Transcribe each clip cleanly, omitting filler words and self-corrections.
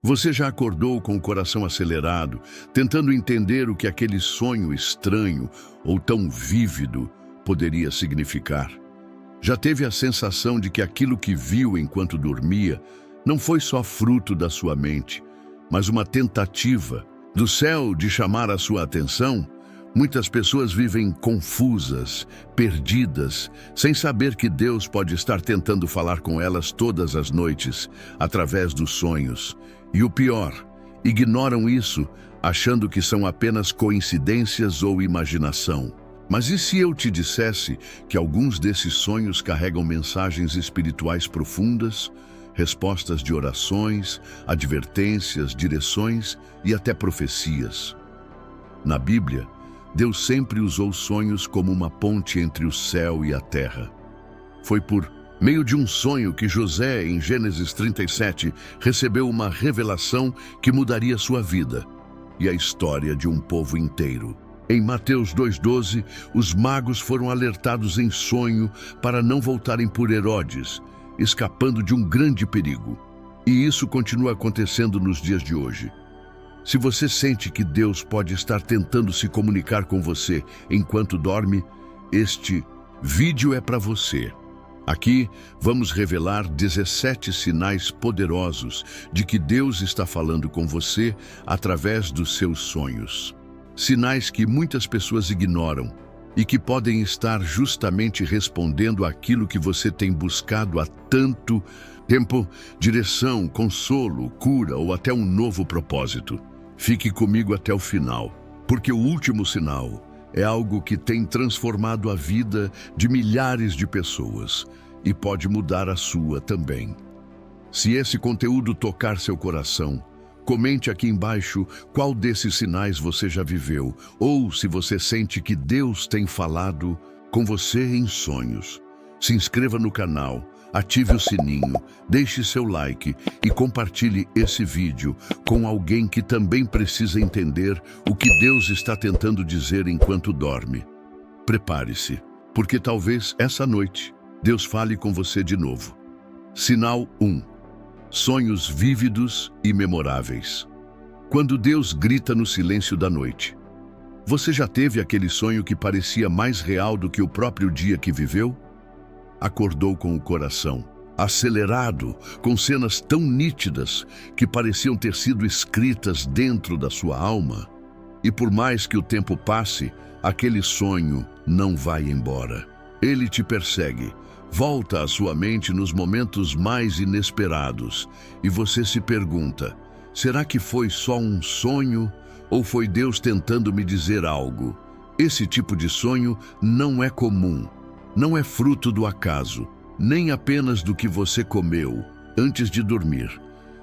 Você já acordou com o coração acelerado, tentando entender o que aquele sonho estranho ou tão vívido poderia significar? Já teve a sensação de que aquilo que viu enquanto dormia não foi só fruto da sua mente, mas uma tentativa do céu de chamar a sua atenção? Muitas pessoas vivem confusas, perdidas, sem saber que Deus pode estar tentando falar com elas todas as noites, através dos sonhos. E o pior, ignoram isso, achando que são apenas coincidências ou imaginação. Mas e se eu te dissesse que alguns desses sonhos carregam mensagens espirituais profundas, respostas de orações, advertências, direções e até profecias? Na Bíblia, Deus sempre usou sonhos como uma ponte entre o céu e a terra. Foi por meio de um sonho que José, em Gênesis 37, recebeu uma revelação que mudaria sua vida e a história de um povo inteiro. Em Mateus 2,12, os magos foram alertados em sonho para não voltarem por Herodes, escapando de um grande perigo. E isso continua acontecendo nos dias de hoje. Se você sente que Deus pode estar tentando se comunicar com você enquanto dorme, este vídeo é para você. Aqui vamos revelar 17 sinais poderosos de que Deus está falando com você através dos seus sonhos. Sinais que muitas pessoas ignoram e que podem estar justamente respondendo àquilo que você tem buscado há tanto tempo: direção, consolo, cura ou até um novo propósito. Fique comigo até o final, porque o último sinal é algo que tem transformado a vida de milhares de pessoas e pode mudar a sua também. Se esse conteúdo tocar seu coração, comente aqui embaixo qual desses sinais você já viveu, ou se você sente que Deus tem falado com você em sonhos. Se inscreva no canal, ative o sininho, deixe seu like e compartilhe esse vídeo com alguém que também precisa entender o que Deus está tentando dizer enquanto dorme. Prepare-se, porque talvez essa noite Deus fale com você de novo. Sinal 1. Sonhos vívidos e memoráveis. Quando Deus grita no silêncio da noite. Você já teve aquele sonho que parecia mais real do que o próprio dia que viveu? Acordou com o coração acelerado, com cenas tão nítidas que pareciam ter sido escritas dentro da sua alma. E por mais que o tempo passe, aquele sonho não vai embora. Ele te persegue, volta à sua mente nos momentos mais inesperados, e você se pergunta: será que foi só um sonho ou foi Deus tentando me dizer algo? Esse tipo de sonho não é comum. Não é fruto do acaso, nem apenas do que você comeu antes de dormir.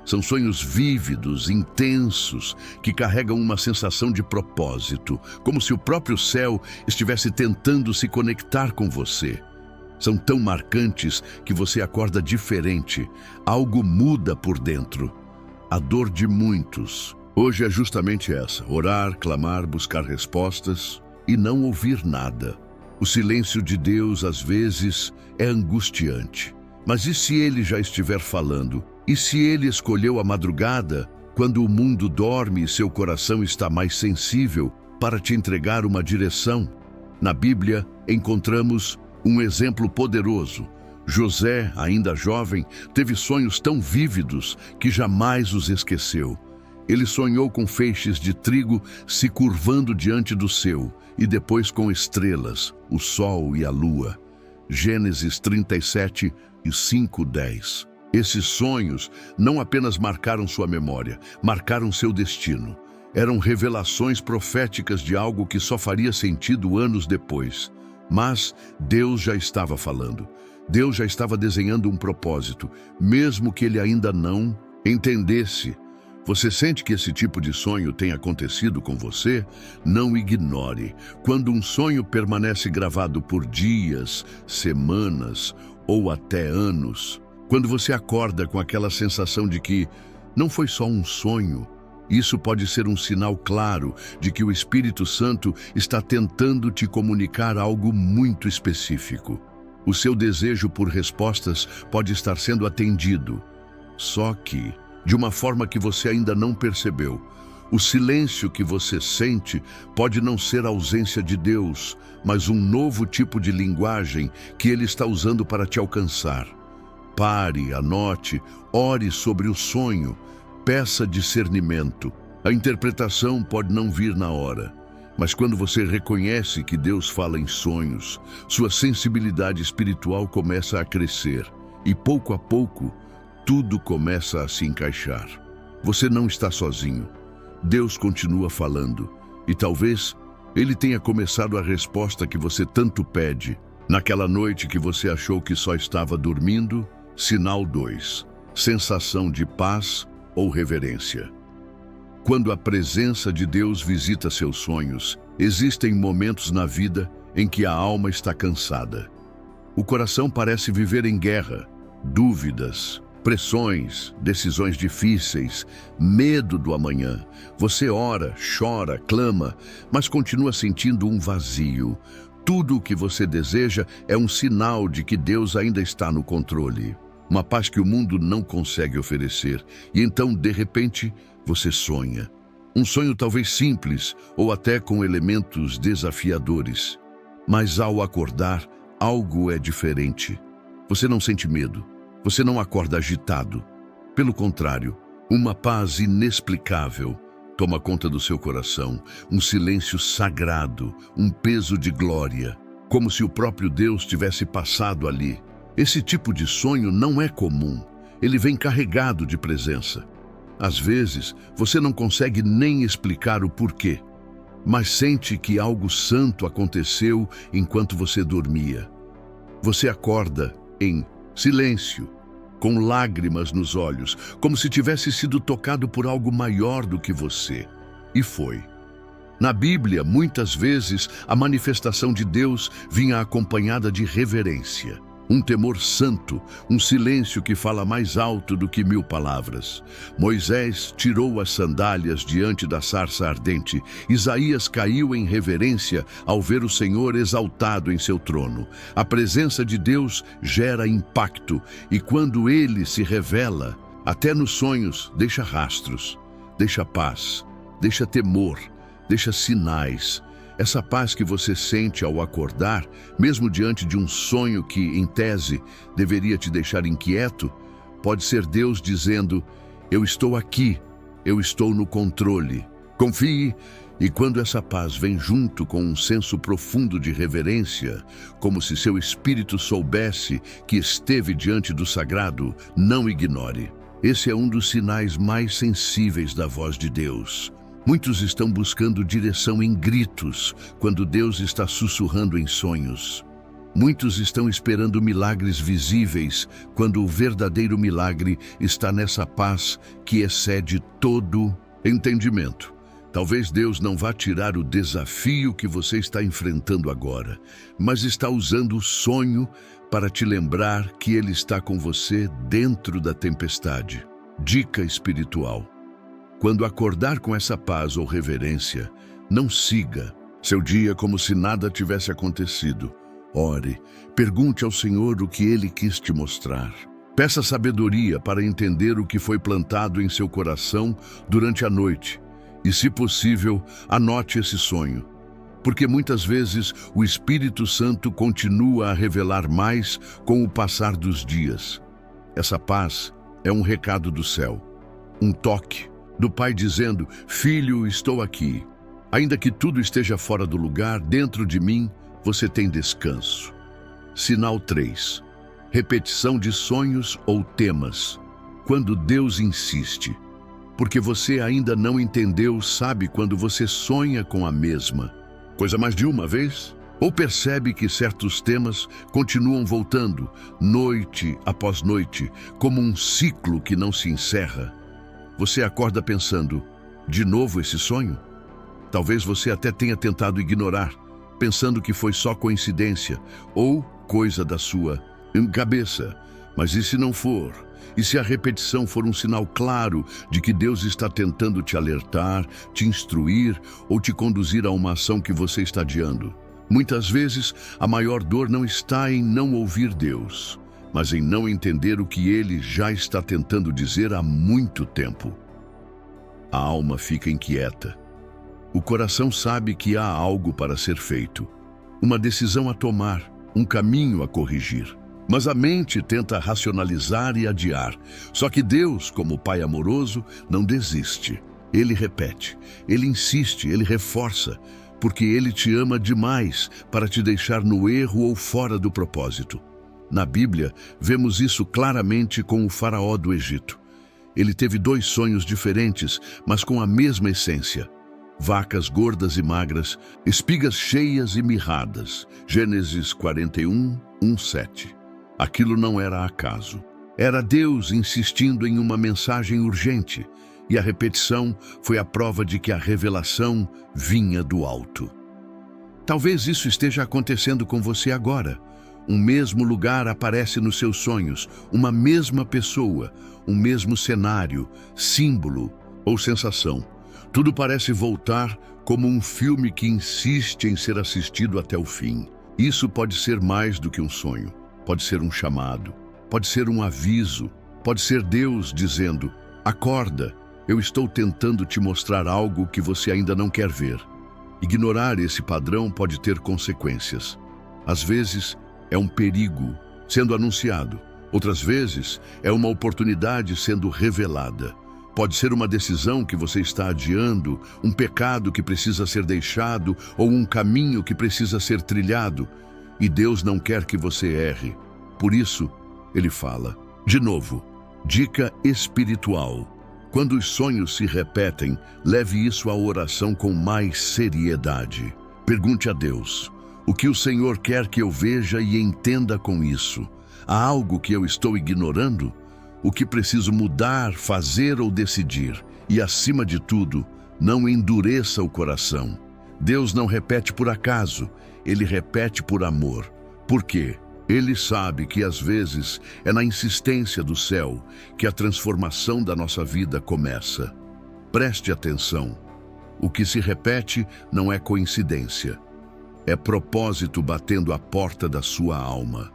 São sonhos vívidos, intensos, que carregam uma sensação de propósito, como se o próprio céu estivesse tentando se conectar com você. São tão marcantes que você acorda diferente, algo muda por dentro. A dor de muitos hoje é justamente essa: orar, clamar, buscar respostas e não ouvir nada. O silêncio de Deus, às vezes, é angustiante. Mas e se Ele já estiver falando? E se Ele escolheu a madrugada, quando o mundo dorme e seu coração está mais sensível, para te entregar uma direção? Na Bíblia, encontramos um exemplo poderoso. José, ainda jovem, teve sonhos tão vívidos que jamais os esqueceu. Ele sonhou com feixes de trigo se curvando diante do céu, e depois com estrelas, o sol e a lua. Gênesis 37 e 5:10. Esses sonhos não apenas marcaram sua memória, marcaram seu destino. Eram revelações proféticas de algo que só faria sentido anos depois. Mas Deus já estava falando. Deus já estava desenhando um propósito, mesmo que ele ainda não entendesse. Você sente que esse tipo de sonho tem acontecido com você? Não ignore. Quando um sonho permanece gravado por dias, semanas ou até anos, quando você acorda com aquela sensação de que não foi só um sonho, isso pode ser um sinal claro de que o Espírito Santo está tentando te comunicar algo muito específico. O seu desejo por respostas pode estar sendo atendido, só que de uma forma que você ainda não percebeu. O silêncio que você sente pode não ser a ausência de Deus, mas um novo tipo de linguagem que Ele está usando para te alcançar. Pare, anote, ore sobre o sonho, peça discernimento. A interpretação pode não vir na hora, mas quando você reconhece que Deus fala em sonhos, sua sensibilidade espiritual começa a crescer e, pouco a pouco, tudo começa a se encaixar. Você não está sozinho. Deus continua falando e talvez Ele tenha começado a resposta que você tanto pede. Naquela noite que você achou que só estava dormindo, sinal 2, sensação de paz ou reverência. Quando a presença de Deus visita seus sonhos, existem momentos na vida em que a alma está cansada. O coração parece viver em guerra, dúvidas, pressões, decisões difíceis, medo do amanhã. Você ora, chora, clama, mas continua sentindo um vazio. Tudo o que você deseja é um sinal de que Deus ainda está no controle. Uma paz que o mundo não consegue oferecer. E então, de repente, você sonha. Um sonho talvez simples ou até com elementos desafiadores. Mas ao acordar, algo é diferente. Você não sente medo. Você não acorda agitado. Pelo contrário, uma paz inexplicável toma conta do seu coração, um silêncio sagrado, um peso de glória, como se o próprio Deus tivesse passado ali. Esse tipo de sonho não é comum. Ele vem carregado de presença. Às vezes, você não consegue nem explicar o porquê, mas sente que algo santo aconteceu enquanto você dormia. Você acorda em silêncio, com lágrimas nos olhos, como se tivesse sido tocado por algo maior do que você. E foi. Na Bíblia, muitas vezes, a manifestação de Deus vinha acompanhada de reverência. Um temor santo, um silêncio que fala mais alto do que 1000 palavras. Moisés tirou as sandálias diante da sarça ardente. Isaías caiu em reverência ao ver o Senhor exaltado em seu trono. A presença de Deus gera impacto e quando Ele se revela, até nos sonhos, deixa rastros, deixa paz, deixa temor, deixa sinais. Essa paz que você sente ao acordar, mesmo diante de um sonho que, em tese, deveria te deixar inquieto, pode ser Deus dizendo: eu estou aqui, eu estou no controle. Confie, e quando essa paz vem junto com um senso profundo de reverência, como se seu espírito soubesse que esteve diante do sagrado, não ignore. Esse é um dos sinais mais sensíveis da voz de Deus. Muitos estão buscando direção em gritos, quando Deus está sussurrando em sonhos. Muitos estão esperando milagres visíveis, quando o verdadeiro milagre está nessa paz que excede todo entendimento. Talvez Deus não vá tirar o desafio que você está enfrentando agora, mas está usando o sonho para te lembrar que Ele está com você dentro da tempestade. Dica espiritual. Quando acordar com essa paz ou reverência, não siga seu dia como se nada tivesse acontecido. Ore, pergunte ao Senhor o que Ele quis te mostrar. Peça sabedoria para entender o que foi plantado em seu coração durante a noite. E, se possível, anote esse sonho. Porque muitas vezes o Espírito Santo continua a revelar mais com o passar dos dias. Essa paz é um recado do céu, um toque do Pai dizendo: filho, estou aqui. Ainda que tudo esteja fora do lugar, dentro de mim, você tem descanso. Sinal 3. Repetição de sonhos ou temas. Quando Deus insiste. Porque você ainda não entendeu, sabe quando você sonha com a mesma coisa mais de uma vez? Ou percebe que certos temas continuam voltando, noite após noite, como um ciclo que não se encerra? Você acorda pensando: de novo esse sonho? Talvez você até tenha tentado ignorar, pensando que foi só coincidência ou coisa da sua cabeça. Mas e se não for? E se a repetição for um sinal claro de que Deus está tentando te alertar, te instruir ou te conduzir a uma ação que você está adiando? Muitas vezes, a maior dor não está em não ouvir Deus, mas em não entender o que ele já está tentando dizer há muito tempo. A alma fica inquieta. O coração sabe que há algo para ser feito, uma decisão a tomar, um caminho a corrigir. Mas a mente tenta racionalizar e adiar. Só que Deus, como Pai amoroso, não desiste. Ele repete, ele insiste, ele reforça, porque ele te ama demais para te deixar no erro ou fora do propósito. Na Bíblia, vemos isso claramente com o faraó do Egito. Ele teve 2 sonhos diferentes, mas com a mesma essência. Vacas gordas e magras, espigas cheias e mirradas. Gênesis 41, 1-7. Aquilo não era acaso. Era Deus insistindo em uma mensagem urgente, e a repetição foi a prova de que a revelação vinha do alto. Talvez isso esteja acontecendo com você agora. Um mesmo lugar aparece nos seus sonhos, uma mesma pessoa, um mesmo cenário, símbolo ou sensação. Tudo parece voltar como um filme que insiste em ser assistido até o fim. Isso pode ser mais do que um sonho. Pode ser um chamado, pode ser um aviso, pode ser Deus dizendo: acorda, eu estou tentando te mostrar algo que você ainda não quer ver. Ignorar esse padrão pode ter consequências. Às vezes, é um perigo sendo anunciado. Outras vezes, é uma oportunidade sendo revelada. Pode ser uma decisão que você está adiando, um pecado que precisa ser deixado ou um caminho que precisa ser trilhado. E Deus não quer que você erre. Por isso, Ele fala. De novo, dica espiritual. Quando os sonhos se repetem, leve isso à oração com mais seriedade. Pergunte a Deus: o que o Senhor quer que eu veja e entenda com isso? Há algo que eu estou ignorando? O que preciso mudar, fazer ou decidir? E, acima de tudo, não endureça o coração. Deus não repete por acaso, Ele repete por amor. Por quê? Ele sabe que às vezes é na insistência do céu que a transformação da nossa vida começa. Preste atenção. O que se repete não é coincidência. É propósito batendo à porta da sua alma.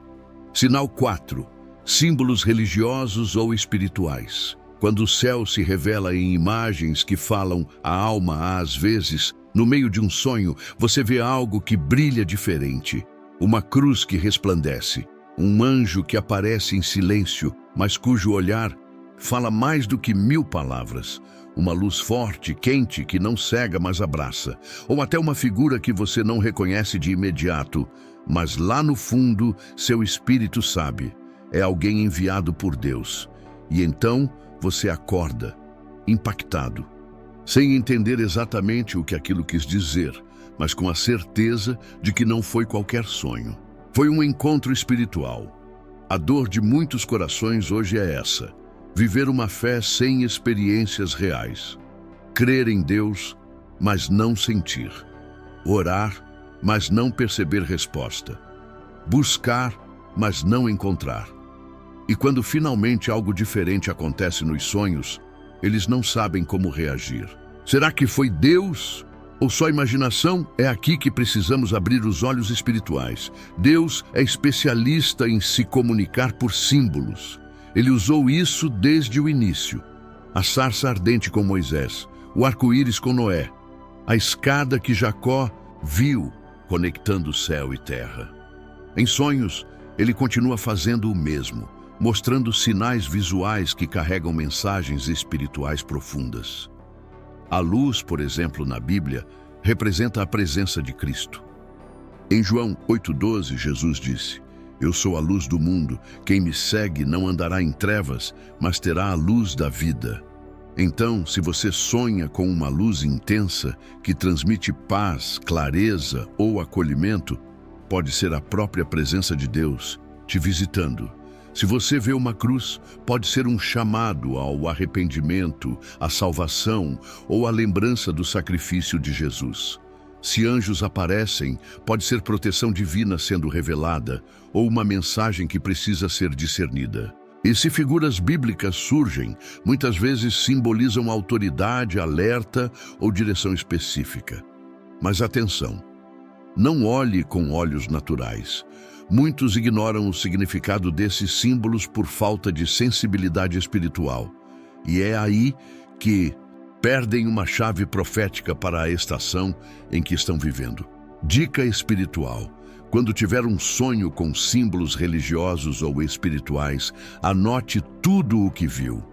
Sinal 4. Símbolos religiosos ou espirituais. Quando o céu se revela em imagens que falam a alma às vezes, no meio de um sonho, você vê algo que brilha diferente. Uma cruz que resplandece, um anjo que aparece em silêncio, mas cujo olhar fala mais do que 1000 palavras. Uma luz forte, quente, que não cega, mas abraça. Ou até uma figura que você não reconhece de imediato, mas lá no fundo, seu espírito sabe. É alguém enviado por Deus. E então, você acorda, impactado, sem entender exatamente o que aquilo quis dizer, mas com a certeza de que não foi qualquer sonho. Foi um encontro espiritual. A dor de muitos corações hoje é essa: viver uma fé sem experiências reais. Crer em Deus, mas não sentir. Orar, mas não perceber resposta. Buscar, mas não encontrar. E quando finalmente algo diferente acontece nos sonhos, eles não sabem como reagir. Será que foi Deus? Ou só imaginação? É aqui que precisamos abrir os olhos espirituais. Deus é especialista em se comunicar por símbolos. Ele usou isso desde o início. A sarça ardente com Moisés, o arco-íris com Noé, a escada que Jacó viu conectando céu e terra. Em sonhos, ele continua fazendo o mesmo, mostrando sinais visuais que carregam mensagens espirituais profundas. A luz, por exemplo, na Bíblia, representa a presença de Cristo. Em João 8,12, Jesus disse: eu sou a luz do mundo, quem me segue não andará em trevas, mas terá a luz da vida. Então, se você sonha com uma luz intensa, que transmite paz, clareza ou acolhimento, pode ser a própria presença de Deus te visitando. Se você vê uma cruz, pode ser um chamado ao arrependimento, à salvação ou à lembrança do sacrifício de Jesus. Se anjos aparecem, pode ser proteção divina sendo revelada ou uma mensagem que precisa ser discernida. E se figuras bíblicas surgem, muitas vezes simbolizam autoridade, alerta ou direção específica. Mas atenção! Não olhe com olhos naturais. Muitos ignoram o significado desses símbolos por falta de sensibilidade espiritual. E é aí que perdem uma chave profética para a estação em que estão vivendo. Dica espiritual. Quando tiver um sonho com símbolos religiosos ou espirituais, anote tudo o que viu.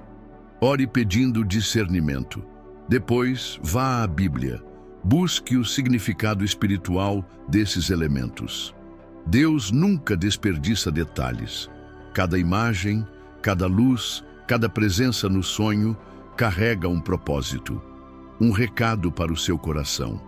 Ore pedindo discernimento. Depois, vá à Bíblia. Busque o significado espiritual desses elementos. Deus nunca desperdiça detalhes. Cada imagem, cada luz, cada presença no sonho carrega um propósito, um recado para o seu coração.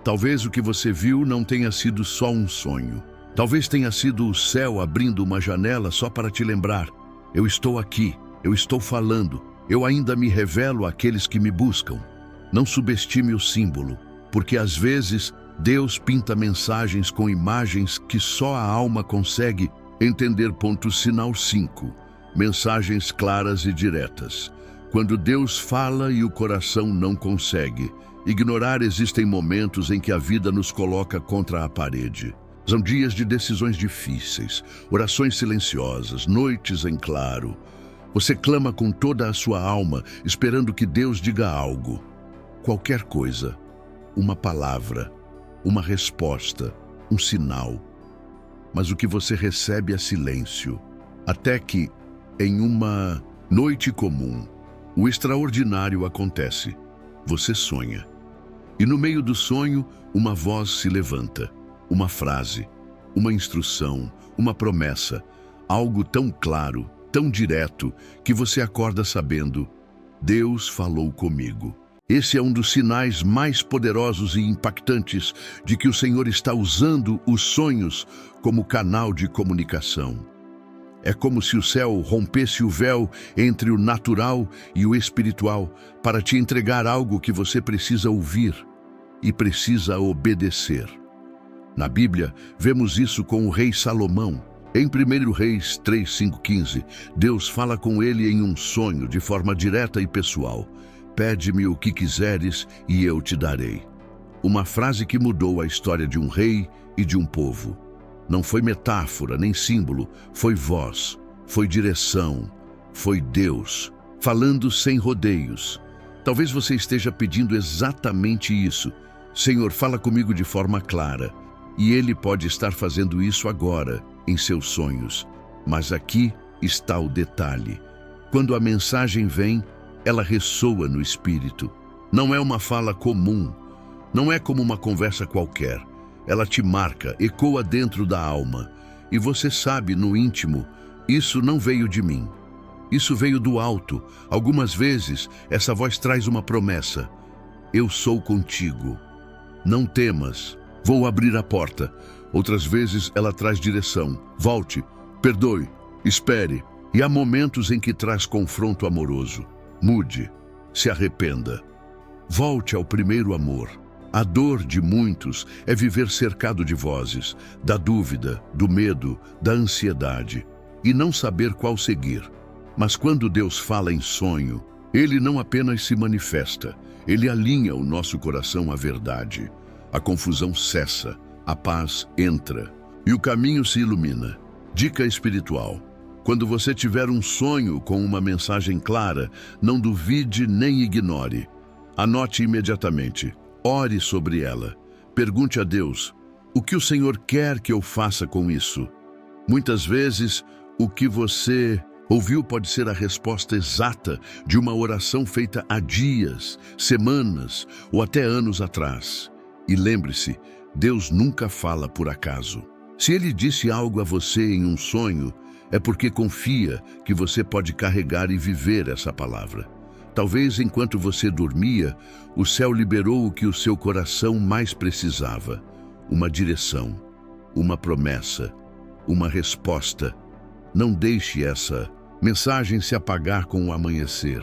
Talvez o que você viu não tenha sido só um sonho. Talvez tenha sido o céu abrindo uma janela só para te lembrar: eu estou aqui, eu estou falando, eu ainda me revelo àqueles que me buscam. Não subestime o símbolo, porque às vezes Deus pinta mensagens com imagens que só a alma consegue entender. Sinal 5. Mensagens claras e diretas. Quando Deus fala e o coração não consegue ignorar, existem momentos em que a vida nos coloca contra a parede. São dias de decisões difíceis, orações silenciosas, noites em claro. Você clama com toda a sua alma, esperando que Deus diga algo. Qualquer coisa, uma palavra, uma resposta, um sinal. Mas o que você recebe é silêncio. Até que, em uma noite comum, o extraordinário acontece. Você sonha. E no meio do sonho, uma voz se levanta. Uma frase, uma instrução, uma promessa. Algo tão claro, tão direto, que você acorda sabendo: Deus falou comigo. Esse é um dos sinais mais poderosos e impactantes de que o Senhor está usando os sonhos como canal de comunicação. É como se o céu rompesse o véu entre o natural e o espiritual para te entregar algo que você precisa ouvir e precisa obedecer. Na Bíblia, vemos isso com o rei Salomão. Em 1 Reis 3:5-15, Deus fala com ele em um sonho de forma direta e pessoal: pede-me o que quiseres e eu te darei. Uma frase que mudou a história de um rei e de um povo. Não foi metáfora nem símbolo, foi voz, foi direção, foi Deus, falando sem rodeios. Talvez você esteja pedindo exatamente isso: Senhor, fala comigo de forma clara. E Ele pode estar fazendo isso agora, em seus sonhos. Mas aqui está o detalhe. Quando a mensagem vem, ela ressoa no espírito. Não é uma fala comum, não é como uma conversa qualquer. Ela te marca, ecoa dentro da alma. E você sabe no íntimo: isso não veio de mim. Isso veio do alto. Algumas vezes, essa voz traz uma promessa: eu sou contigo. Não temas, vou abrir a porta. Outras vezes ela traz direção: volte, perdoe, espere. E há momentos em que traz confronto amoroso: mude, se arrependa, volte ao primeiro amor. A dor de muitos é viver cercado de vozes, da dúvida, do medo, da ansiedade, e não saber qual seguir. Mas quando Deus fala em sonho, Ele não apenas se manifesta, Ele alinha o nosso coração à verdade. A confusão cessa, a paz entra e o caminho se ilumina. Dica espiritual: quando você tiver um sonho com uma mensagem clara, não duvide nem ignore. Anote imediatamente. Ore sobre ela. Pergunte a Deus: o que o Senhor quer que eu faça com isso? Muitas vezes, o que você ouviu pode ser a resposta exata de uma oração feita há dias, semanas ou até anos atrás. E lembre-se, Deus nunca fala por acaso. Se Ele disse algo a você em um sonho, é porque confia que você pode carregar e viver essa palavra. Talvez enquanto você dormia, o céu liberou o que o seu coração mais precisava: uma direção, uma promessa, uma resposta. Não deixe essa mensagem se apagar com o amanhecer,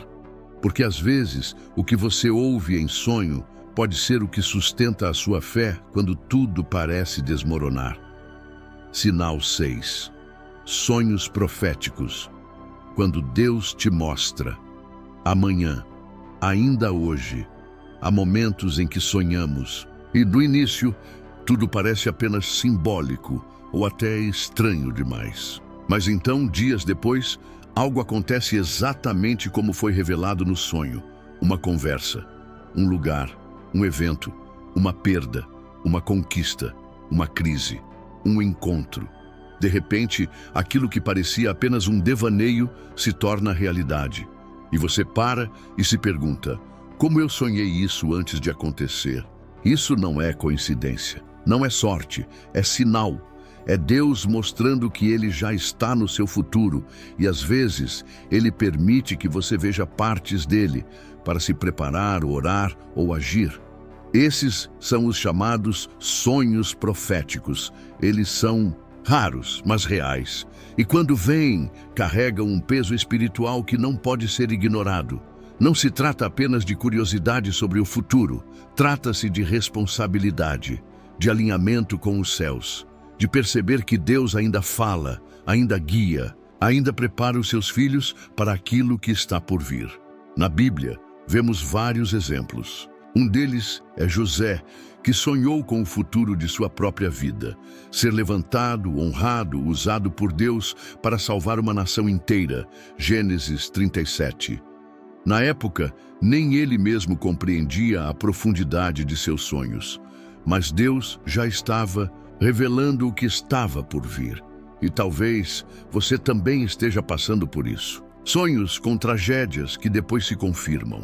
porque às vezes o que você ouve em sonho pode ser o que sustenta a sua fé quando tudo parece desmoronar. Sinal 6. Sonhos proféticos. Quando Deus te mostra: amanhã, ainda hoje, há momentos em que sonhamos, e no início Tudo parece apenas simbólico ou até estranho demais. Mas então, dias depois, algo acontece exatamente como foi revelado no sonho. Uma conversa, um lugar, um evento, uma perda, uma conquista, uma crise, um encontro. De repente, aquilo que parecia apenas um devaneio se torna realidade. E você para e se pergunta: como eu sonhei isso antes de acontecer? Isso não é coincidência, não é sorte, é sinal. É Deus mostrando que Ele já está no seu futuro e, às vezes, Ele permite que você veja partes dele para se preparar, orar ou agir. Esses são os chamados sonhos proféticos. Eles são raros, mas reais. E quando vêm, carregam um peso espiritual que não pode ser ignorado. Não se trata apenas de curiosidade sobre o futuro. Trata-se de responsabilidade, de alinhamento com os céus, de perceber que Deus ainda fala, ainda guia, ainda prepara os seus filhos para aquilo que está por vir. Na Bíblia, vemos vários exemplos. Um deles é José, que sonhou com o futuro de sua própria vida, ser levantado, honrado, usado por Deus para salvar uma nação inteira. Gênesis 37. Na época, nem ele mesmo compreendia a profundidade de seus sonhos, mas Deus já estava revelando o que estava por vir. E talvez você também esteja passando por isso. Sonhos com tragédias que depois se confirmam,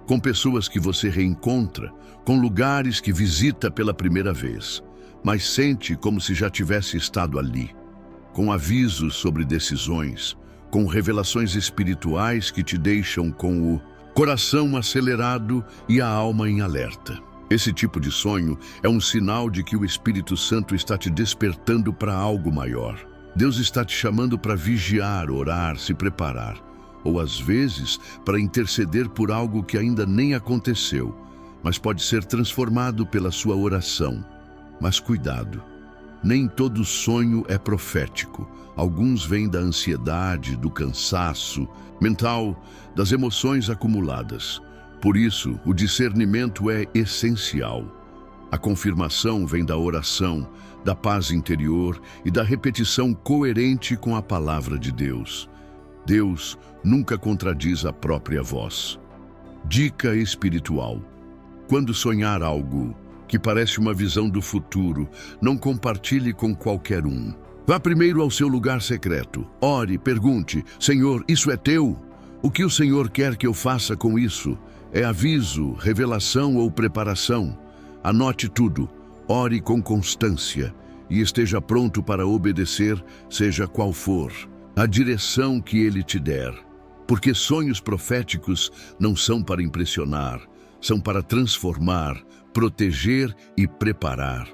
com pessoas que você reencontra, com lugares que visita pela primeira vez, mas sente como se já tivesse estado ali, com avisos sobre decisões, com revelações espirituais que te deixam com o coração acelerado e a alma em alerta. Esse tipo de sonho é um sinal de que o Espírito Santo está te despertando para algo maior. Deus está te chamando para vigiar, orar, se preparar, ou às vezes para interceder por algo que ainda nem aconteceu, mas pode ser transformado pela sua oração. Mas cuidado, nem todo sonho é profético. Alguns vêm da ansiedade, do cansaço mental, das emoções acumuladas. Por isso, o discernimento é essencial. A confirmação vem da oração, da paz interior e da repetição coerente com a palavra de Deus. Deus nunca contradiz a própria voz. Dica espiritual: quando sonhar algo que parece uma visão do futuro, não compartilhe com qualquer um. Vá primeiro ao seu lugar secreto. Ore, pergunte: Senhor, isso é teu? O que o Senhor quer que eu faça com isso? É aviso, revelação ou preparação? Anote tudo, ore com constância e esteja pronto para obedecer, seja qual for a direção que Ele te der. Porque sonhos proféticos não são para impressionar, são para transformar, proteger e preparar.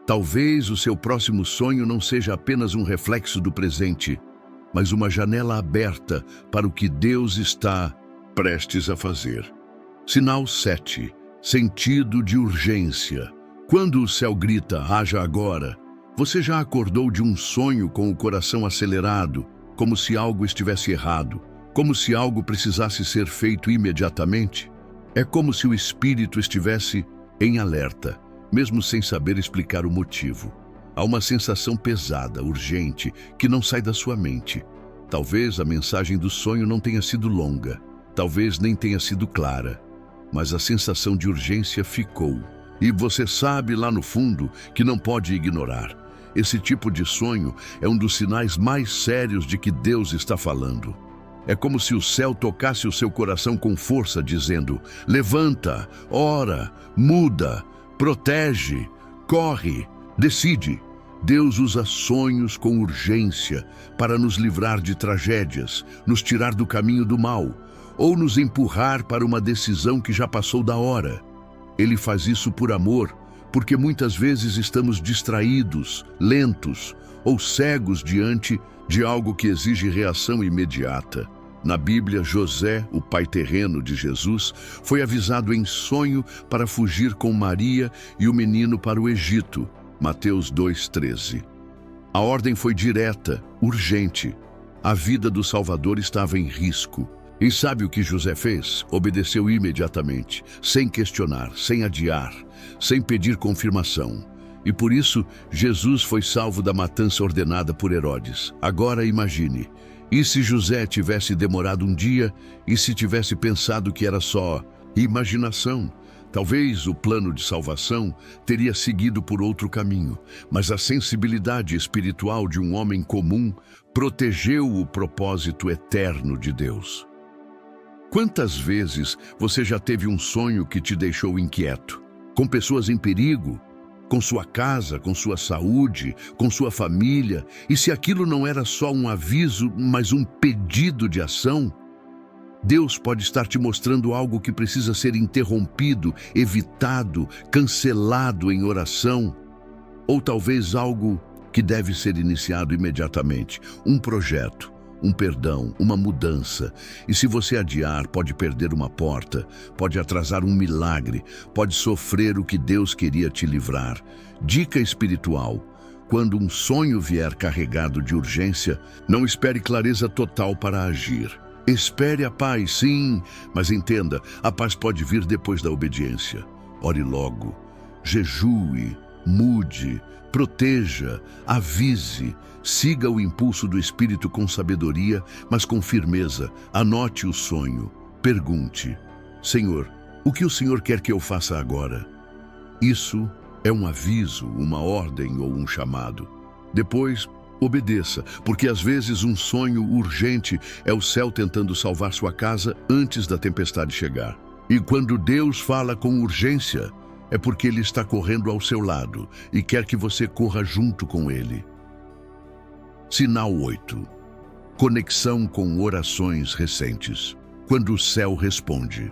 Talvez o seu próximo sonho não seja apenas um reflexo do presente, mas uma janela aberta para o que Deus está prestes a fazer. Sinal 7. Sentido de urgência. Quando o céu grita, haja agora, você já acordou de um sonho com o coração acelerado, como se algo estivesse errado, como se algo precisasse ser feito imediatamente? É como se o espírito estivesse em alerta, mesmo sem saber explicar o motivo. Há uma sensação pesada, urgente, que não sai da sua mente. Talvez a mensagem do sonho não tenha sido longa, talvez nem tenha sido clara, mas a sensação de urgência ficou. E você sabe lá no fundo que não pode ignorar. Esse tipo de sonho é um dos sinais mais sérios de que Deus está falando. É como se o céu tocasse o seu coração com força, dizendo: levanta, ora, muda, protege, corre, decide. Deus usa sonhos com urgência para nos livrar de tragédias, nos tirar do caminho do mal, ou nos empurrar para uma decisão que já passou da hora. Ele faz isso por amor, porque muitas vezes estamos distraídos, lentos ou cegos diante de algo que exige reação imediata. Na Bíblia, José, o pai terreno de Jesus, foi avisado em sonho para fugir com Maria e o menino para o Egito. Mateus 2,13. A ordem foi direta, urgente. A vida do Salvador estava em risco. E sabe o que José fez? Obedeceu imediatamente, sem questionar, sem adiar, sem pedir confirmação. E por isso, Jesus foi salvo da matança ordenada por Herodes. Agora imagine, e se José tivesse demorado um dia, e se tivesse pensado que era só imaginação? Talvez o plano de salvação teria seguido por outro caminho, mas a sensibilidade espiritual de um homem comum protegeu o propósito eterno de Deus. Quantas vezes você já teve um sonho que te deixou inquieto? Com pessoas em perigo? Com sua casa, com sua saúde, com sua família? E se aquilo não era só um aviso, mas um pedido de ação? Deus pode estar te mostrando algo que precisa ser interrompido, evitado, cancelado em oração, ou talvez algo que deve ser iniciado imediatamente, um projeto, um perdão, uma mudança. E se você adiar, pode perder uma porta, pode atrasar um milagre, pode sofrer o que Deus queria te livrar. Dica espiritual: quando um sonho vier carregado de urgência, não espere clareza total para agir. Espere a paz, sim, mas entenda, a paz pode vir depois da obediência. Ore logo, jejue, mude, proteja, avise, siga o impulso do Espírito com sabedoria, mas com firmeza. Anote o sonho, pergunte: Senhor, o que o Senhor quer que eu faça agora? Isso é um aviso, uma ordem ou um chamado. Depois, obedeça, porque às vezes um sonho urgente é o céu tentando salvar sua casa antes da tempestade chegar. E quando Deus fala com urgência, é porque Ele está correndo ao seu lado e quer que você corra junto com Ele. Sinal 8. Conexão com orações recentes. Quando o céu responde.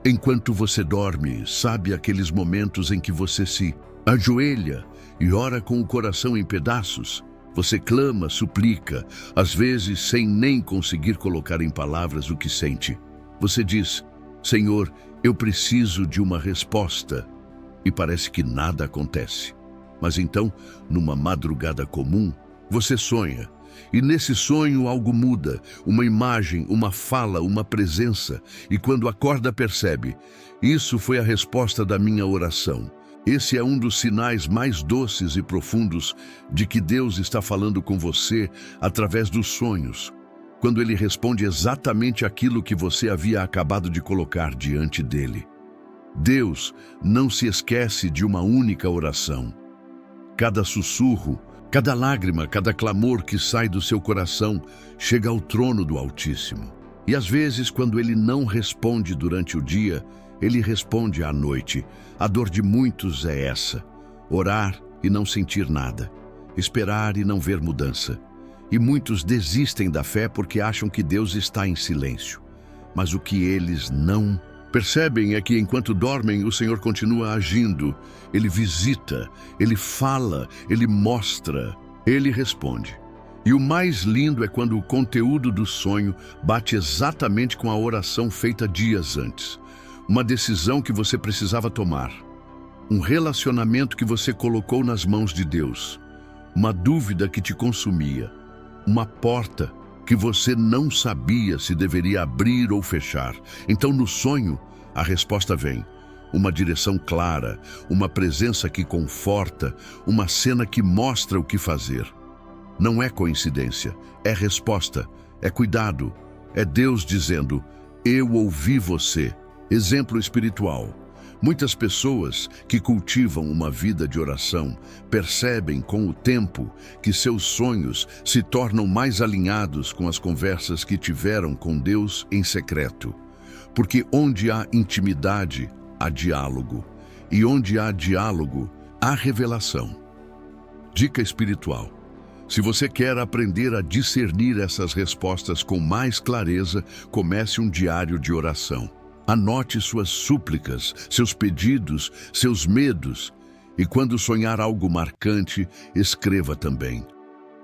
Enquanto você dorme, sabe aqueles momentos em que você se ajoelha e ora com o coração em pedaços? Você clama, suplica, às vezes sem nem conseguir colocar em palavras o que sente. Você diz: Senhor, eu preciso de uma resposta. E parece que nada acontece. Mas então, numa madrugada comum, você sonha. E nesse sonho algo muda, uma imagem, uma fala, uma presença. E quando acorda percebe: isso foi a resposta da minha oração. Esse é um dos sinais mais doces e profundos de que Deus está falando com você através dos sonhos, quando Ele responde exatamente aquilo que você havia acabado de colocar diante dele. Deus não se esquece de uma única oração. Cada sussurro, cada lágrima, cada clamor que sai do seu coração chega ao trono do Altíssimo. E às vezes, quando Ele não responde durante o dia, Ele responde à noite. A dor de muitos é essa: orar e não sentir nada, esperar e não ver mudança. E muitos desistem da fé porque acham que Deus está em silêncio. Mas o que eles não percebem é que enquanto dormem, o Senhor continua agindo. Ele visita, Ele fala, Ele mostra, Ele responde. E o mais lindo é quando o conteúdo do sonho bate exatamente com a oração feita dias antes. Uma decisão que você precisava tomar. Um relacionamento que você colocou nas mãos de Deus. Uma dúvida que te consumia. Uma porta que você não sabia se deveria abrir ou fechar. Então, no sonho, a resposta vem. Uma direção clara, uma presença que conforta, uma cena que mostra o que fazer. Não é coincidência, é resposta, é cuidado, é Deus dizendo: eu ouvi você. Exemplo espiritual. Muitas pessoas que cultivam uma vida de oração percebem com o tempo que seus sonhos se tornam mais alinhados com as conversas que tiveram com Deus em secreto. Porque onde há intimidade, há diálogo. E onde há diálogo, há revelação. Dica espiritual. Se você quer aprender a discernir essas respostas com mais clareza, comece um diário de oração. Anote suas súplicas, seus pedidos, seus medos. E quando sonhar algo marcante, escreva também.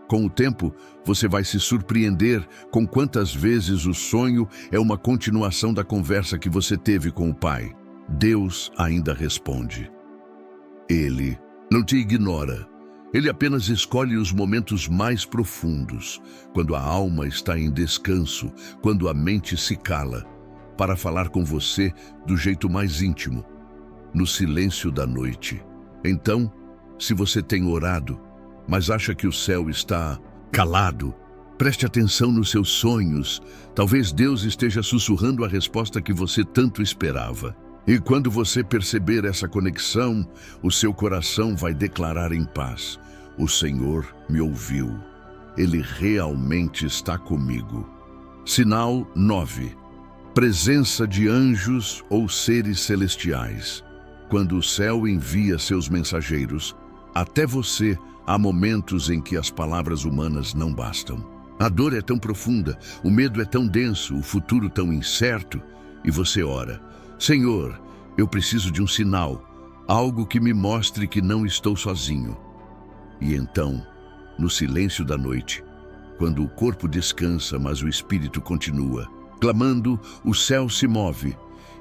Com o tempo, você vai se surpreender com quantas vezes o sonho é uma continuação da conversa que você teve com o Pai. Deus ainda responde. Ele não te ignora. Ele apenas escolhe os momentos mais profundos, quando a alma está em descanso, quando a mente se cala, para falar com você do jeito mais íntimo, no silêncio da noite. Então, Se você tem orado, mas acha que o céu está calado, preste atenção nos seus sonhos. Talvez Deus esteja sussurrando a resposta que você tanto esperava. E quando você perceber essa conexão, o seu coração vai declarar em paz: o Senhor me ouviu. Ele realmente está comigo. Sinal 9. Presença de anjos ou seres celestiais. Quando o céu envia seus mensageiros, até você há momentos em que as palavras humanas não bastam. A dor é tão profunda, o medo é tão denso, o futuro tão incerto, e você ora: Senhor, eu preciso de um sinal, algo que me mostre que não estou sozinho. E então, no silêncio da noite, quando o corpo descansa, mas o espírito continua, clamando, o céu se move,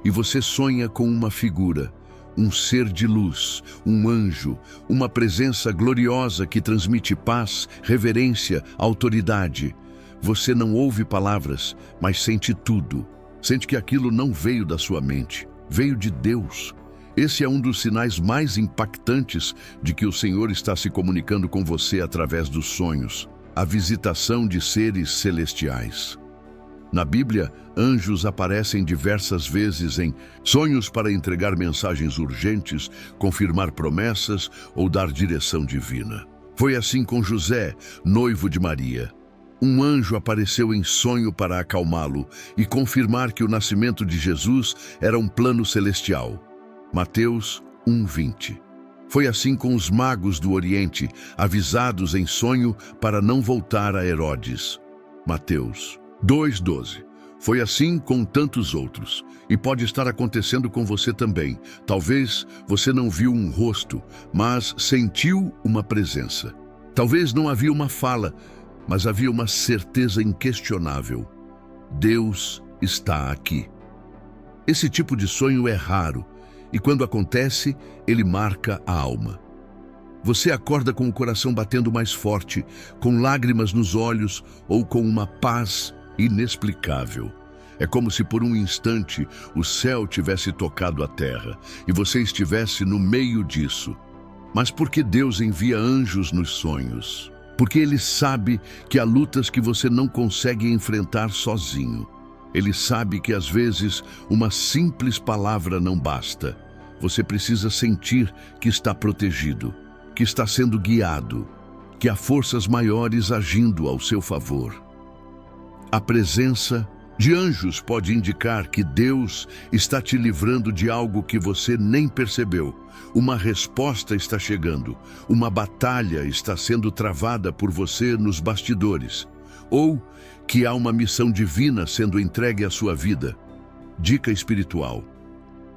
e você sonha com uma figura, um ser de luz, um anjo, uma presença gloriosa que transmite paz, reverência, autoridade. Você não ouve palavras, mas sente tudo. Sente que aquilo não veio da sua mente, veio de Deus. Esse é um dos sinais mais impactantes de que o Senhor está se comunicando com você através dos sonhos, a visitação de seres celestiais. Na Bíblia, anjos aparecem diversas vezes em sonhos para entregar mensagens urgentes, confirmar promessas ou dar direção divina. Foi assim com José, noivo de Maria. Um anjo apareceu em sonho para acalmá-lo e confirmar que o nascimento de Jesus era um plano celestial. Mateus 1:20. Foi assim com os magos do Oriente, avisados em sonho para não voltar a Herodes. Mateus 2:12. Foi assim com tantos outros, e pode estar acontecendo com você também. Talvez você não viu um rosto, mas sentiu uma presença. Talvez não havia uma fala, mas havia uma certeza inquestionável: Deus está aqui. Esse tipo de sonho é raro, e quando acontece, ele marca a alma. Você acorda com o coração batendo mais forte, com lágrimas nos olhos ou com uma paz inexplicável. É como se por um instante o céu tivesse tocado a terra e você estivesse no meio disso. Mas por que Deus envia anjos nos sonhos? Porque Ele sabe que há lutas que você não consegue enfrentar sozinho. Ele sabe que às vezes uma simples palavra não basta. Você precisa sentir que está protegido, que está sendo guiado, que há forças maiores agindo ao seu favor. A presença de anjos pode indicar que Deus está te livrando de algo que você nem percebeu. Uma resposta está chegando, uma batalha está sendo travada por você nos bastidores, ou que há uma missão divina sendo entregue à sua vida. Dica espiritual: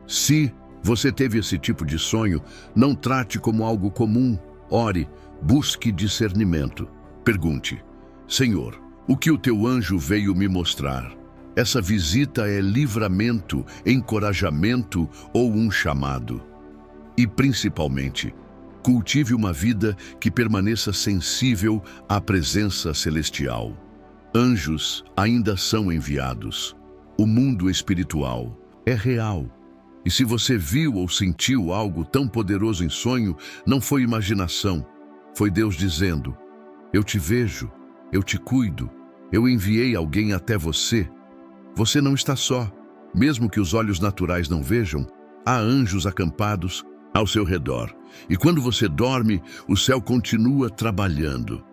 se você teve esse tipo de sonho, não trate como algo comum. Ore, busque discernimento. Pergunte: Senhor, o que o teu anjo veio me mostrar? Essa visita é livramento, encorajamento ou um chamado? E principalmente, cultive uma vida que permaneça sensível à presença celestial. Anjos ainda são enviados. O mundo espiritual é real. E se você viu ou sentiu algo tão poderoso em sonho, não foi imaginação. Foi Deus dizendo: eu te vejo, eu te cuido, eu enviei alguém até você. Você não está só. Mesmo que os olhos naturais não vejam, há anjos acampados ao seu redor. E quando você dorme, o céu continua trabalhando.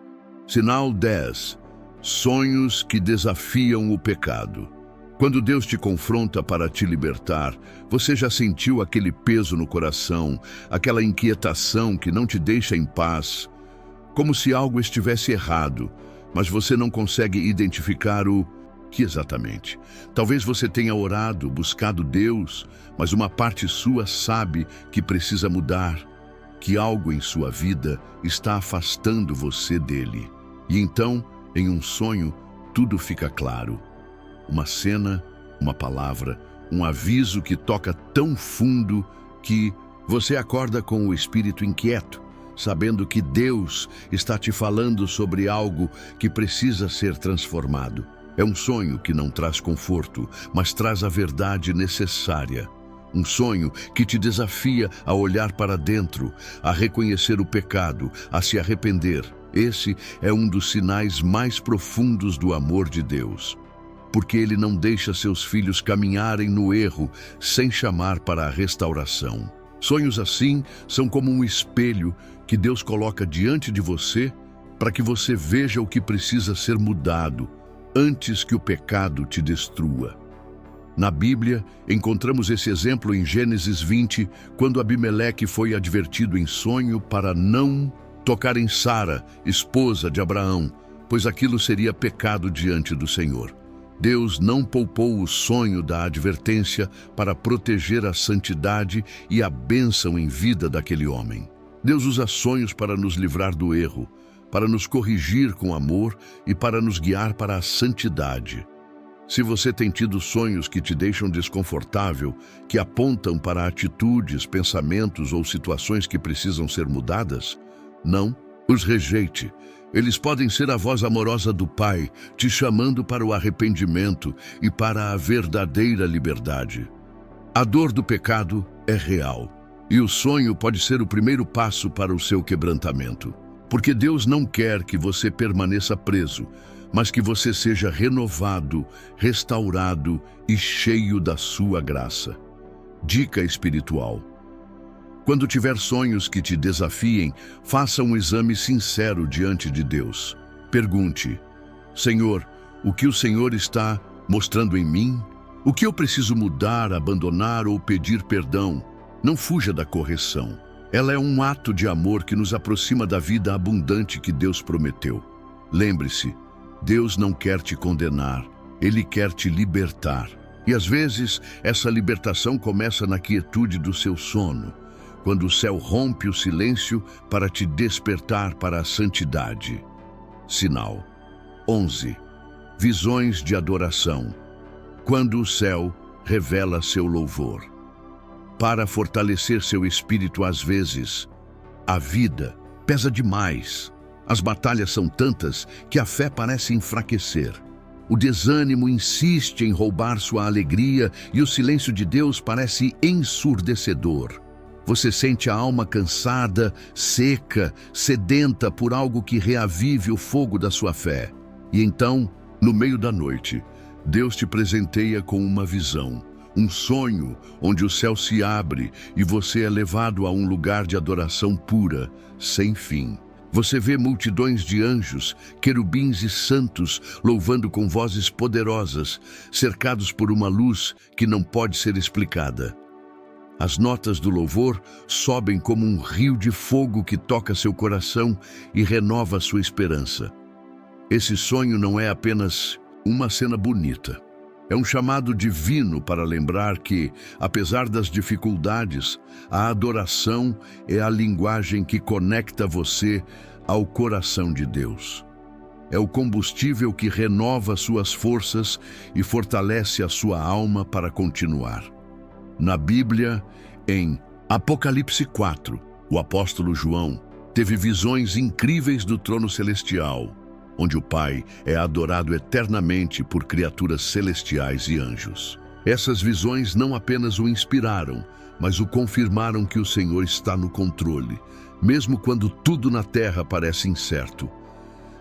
Sinal 10. Sonhos que desafiam o pecado. Quando Deus te confronta para te libertar, você já sentiu aquele peso no coração, aquela inquietação que não te deixa em paz, como se algo estivesse errado, mas você não consegue identificar o que exatamente. Talvez você tenha orado, buscado Deus, mas uma parte sua sabe que precisa mudar, que algo em sua vida está afastando você dele. E então, em um sonho, tudo fica claro. Uma cena, uma palavra, um aviso que toca tão fundo que você acorda com o espírito inquieto, sabendo que Deus está te falando sobre algo que precisa ser transformado. É um sonho que não traz conforto, mas traz a verdade necessária. Um sonho que te desafia a olhar para dentro, a reconhecer o pecado, a se arrepender. Esse é um dos sinais mais profundos do amor de Deus, porque Ele não deixa seus filhos caminharem no erro sem chamar para a restauração. Sonhos assim são como um espelho que Deus coloca diante de você para que você veja o que precisa ser mudado antes que o pecado te destrua. Na Bíblia, encontramos esse exemplo em Gênesis 20, quando Abimeleque foi advertido em sonho para não tocar em Sara, esposa de Abraão, pois aquilo seria pecado diante do Senhor. Deus não poupou o sonho da advertência para proteger a santidade e a bênção em vida daquele homem. Deus usa sonhos para nos livrar do erro, para nos corrigir com amor e para nos guiar para a santidade. Se você tem tido sonhos que te deixam desconfortável, que apontam para atitudes, pensamentos ou situações que precisam ser mudadas, não os rejeite. Eles podem ser a voz amorosa do Pai, te chamando para o arrependimento e para a verdadeira liberdade. A dor do pecado é real, e o sonho pode ser o primeiro passo para o seu quebrantamento. Porque Deus não quer que você permaneça preso, mas que você seja renovado, restaurado e cheio da sua graça. Dica espiritual: quando tiver sonhos que te desafiem, faça um exame sincero diante de Deus. Pergunte: Senhor, o que o Senhor está mostrando em mim? O que eu preciso mudar, abandonar ou pedir perdão? Não fuja da correção. Ela é um ato de amor que nos aproxima da vida abundante que Deus prometeu. Lembre-se, Deus não quer te condenar, Ele quer te libertar. E às vezes, essa libertação começa na quietude do seu sono, quando o céu rompe o silêncio para te despertar para a santidade. Sinal 11. Visões de adoração. Quando o céu revela seu louvor. Para fortalecer seu espírito às vezes, a vida pesa demais. As batalhas são tantas que a fé parece enfraquecer. O desânimo insiste em roubar sua alegria e o silêncio de Deus parece ensurdecedor. Você sente a alma cansada, seca, sedenta por algo que reavive o fogo da sua fé. E então, no meio da noite, Deus te presenteia com uma visão, um sonho onde o céu se abre e você é levado a um lugar de adoração pura, sem fim. Você vê multidões de anjos, querubins e santos louvando com vozes poderosas, cercados por uma luz que não pode ser explicada. As notas do louvor sobem como um rio de fogo que toca seu coração e renova sua esperança. Esse sonho não é apenas uma cena bonita. É um chamado divino para lembrar que, apesar das dificuldades, a adoração é a linguagem que conecta você ao coração de Deus. É o combustível que renova suas forças e fortalece a sua alma para continuar. Na Bíblia, em Apocalipse 4, o apóstolo João teve visões incríveis do trono celestial, onde o Pai é adorado eternamente por criaturas celestiais e anjos. Essas visões não apenas o inspiraram, mas o confirmaram que o Senhor está no controle, mesmo quando tudo na terra parece incerto.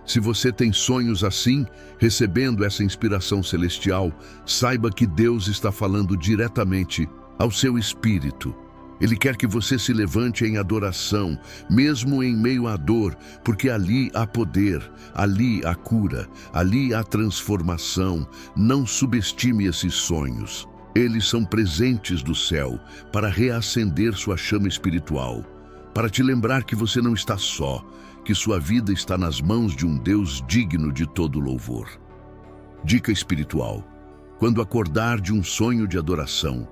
Se você tem sonhos assim, recebendo essa inspiração celestial, saiba que Deus está falando diretamente ao seu espírito. Ele quer que você se levante em adoração, mesmo em meio à dor, porque ali há poder, ali há cura, ali há transformação. Não subestime esses sonhos. Eles são presentes do céu para reacender sua chama espiritual, para te lembrar que você não está só, que sua vida está nas mãos de um Deus digno de todo louvor. Dica espiritual: quando acordar de um sonho de adoração,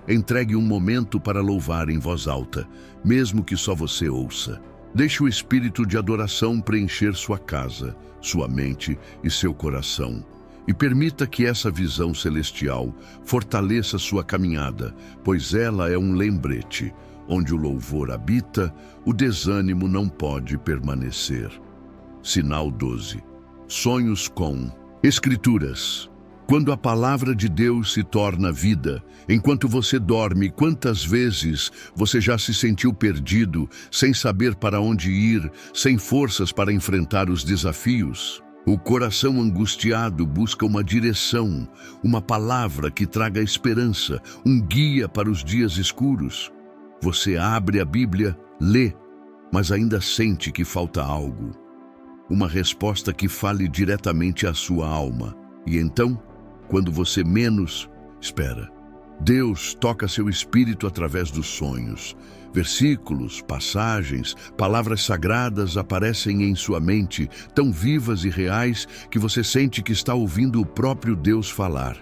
entregue um momento para louvar em voz alta, mesmo que só você ouça. Deixe o espírito de adoração preencher sua casa, sua mente e seu coração. E permita que essa visão celestial fortaleça sua caminhada, pois ela é um lembrete. Onde o louvor habita, o desânimo não pode permanecer. Sinal 12. Sonhos com Escrituras. Quando a palavra de Deus se torna vida, enquanto você dorme, quantas vezes você já se sentiu perdido, sem saber para onde ir, sem forças para enfrentar os desafios? O coração angustiado busca uma direção, uma palavra que traga esperança, um guia para os dias escuros. Você abre a Bíblia, lê, mas ainda sente que falta algo. Uma resposta que fale diretamente à sua alma. E então, quando você menos espera, Deus toca seu espírito através dos sonhos. Versículos, passagens, palavras sagradas aparecem em sua mente, tão vivas e reais que você sente que está ouvindo o próprio Deus falar.